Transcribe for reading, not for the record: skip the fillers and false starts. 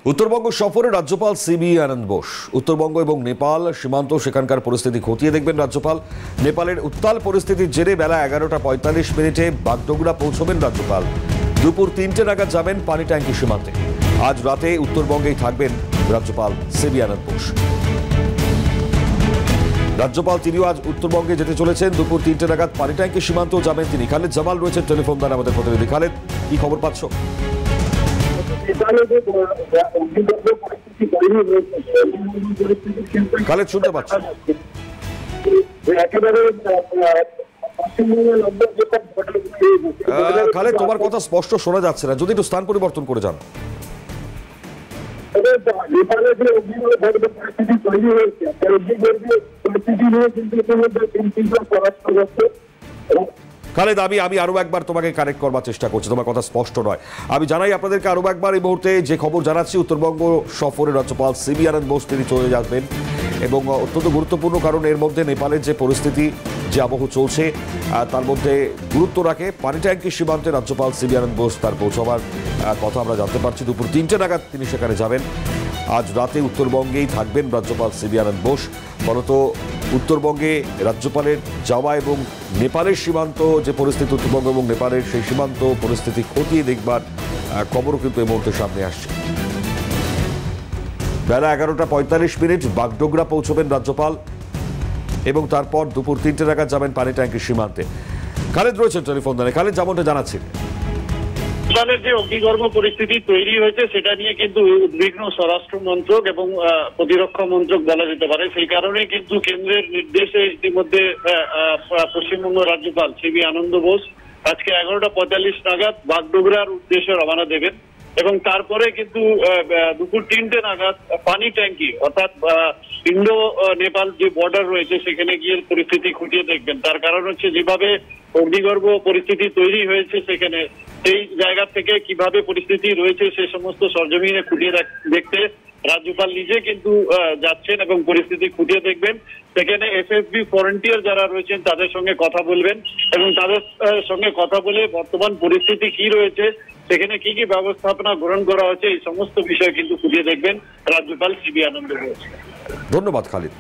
উত্তরবঙ্গ সফরে রাজ্যপাল সিবি আনন্দ বোস। উত্তরবঙ্গ এবং নেপাল সীমান্ত সেখানকার পরিস্থিতি খতিয়ে দেখবেন রাজ্যপাল। নেপালের উত্তাল পরিস্থিতির জেরে বেলা 11:45 বাগডোগরা পৌঁছবেন রাজ্যপাল। দুপুর 3টে নাগাদ যাবেন পানি ট্যাঙ্কি সীমান্তে। আজ রাতে উত্তরবঙ্গেই থাকবেন রাজ্যপাল সিবি আনন্দ বোস। রাজ্যপাল তিনিও আজ উত্তরবঙ্গে যেতে চলেছেন। দুপুর 3টে নাগাদ পানি ট্যাঙ্কি সীমান্তেও যাবেন তিনি। খালেদ জামাল রয়েছেন টেলিফোন দ্বারা আমাদের প্রতিনিধি। খালেদ, কি খবর পাচ্ছ? খালেদ, শুনতে পাচ্ছ? খালেদ, তোমার কথা স্পষ্ট শোনা যাচ্ছে না, যদি একটু স্থান পরিবর্তন করে যান। খালেদ, আমি আরো একবার তোমাকে কানেক্ট করবার চেষ্টা করছি, তোমার কথা স্পষ্ট নয়। আমি জানাই আপনাদেরকে আরো একবার এই মুহূর্তে যে খবর জানাচ্ছি, উত্তরবঙ্গ সফরে রাজ্যপাল সিবি আনন্দ বোস তিনি চলে যাবেন এবং অত্যন্ত গুরুত্বপূর্ণ, কারণ এর মধ্যে নেপালের যে পরিস্থিতি, যে আবহ চলছে তার মধ্যে গুরুত্ব রাখে পানি ট্যাঙ্কি সীমান্তে রাজ্যপাল সিবি আনন্দ বোস তার পৌঁছাবার কথা আমরা জানতে পারছি। দুপুর 3টে নাগাদ তিনি সেখানে যাবেন। আজ রাতে উত্তরবঙ্গেই থাকবেন রাজ্যপাল সিবি আনন্দ বোস। ফলত উত্তরবঙ্গে রাজ্যপালের যাওয়া এবং নেপালের সীমান্ত যে পরিস্থিতি, উত্তরবঙ্গ এবং নেপালের সেই সীমান্ত পরিস্থিতি খতিয়ে দেখবার খবরও কিন্তু এই মুহূর্তে সামনে আসছে। বেলা 11:45 বাগডোগরা পৌঁছবেন রাজ্যপাল এবং তারপর দুপুর 3টে নাগাদ যাবেন পানি ট্যাঙ্কির সীমান্তে। খালেদ রয়েছেন টেলিফোন দ্বারা। খালেদ, যেমনটা জানাচ্ছেন, নেপালের যে অগ্নিগর্ভ পরিস্থিতি তৈরি হয়েছে সেটা নিয়ে কিন্তু উদ্বিগ্ন স্বরাষ্ট্র মন্ত্রক এবং প্রতিরক্ষা মন্ত্রক বলা যেতে পারে। সেই কারণে কিন্তু কেন্দ্রের নির্দেশে ইতিমধ্যে পশ্চিমবঙ্গ রাজ্যপাল সিবি আনন্দ বোস আজকে 11:45 নাগাদ বাগডোগরার উদ্দেশ্যে রওনা দেবেন এবং তারপরে কিন্তু দুপুর 3টে নাগাদ পানি ট্যাঙ্কি অর্থাৎ ইন্ডো নেপাল যে বর্ডার রয়েছে সেখানে গিয়ে পরিস্থিতি খুঁটিয়ে দেখবেন। তার কারণ হচ্ছে যেভাবে অগ্নিগর্ভ পরিস্থিতি তৈরি হয়েছে সেখানে সেই জায়গা থেকে কিভাবে পরিস্থিতি রয়েছে সে সমস্ত সরজমিনে খুঁটিয়ে দেখতে রাজ্যপাল নিজে কিন্তু যাচ্ছেন এবং পরিস্থিতি খুঁটিয়ে দেখবেন। সেখানে এসএসবি ফ্রন্টিয়ার যারা রয়েছেন তাদের সঙ্গে কথা বলবেন এবং তাদের সঙ্গে কথা বলে বর্তমান পরিস্থিতি কি রয়েছে, সেখানে কি কি ব্যবস্থাপনা গ্রহণ করা হচ্ছে, এই সমস্ত বিষয় কিন্তু খুঁটিয়ে দেখবেন রাজ্যপাল সিবি আনন্দ বোস। ধন্যবাদ খালিদ।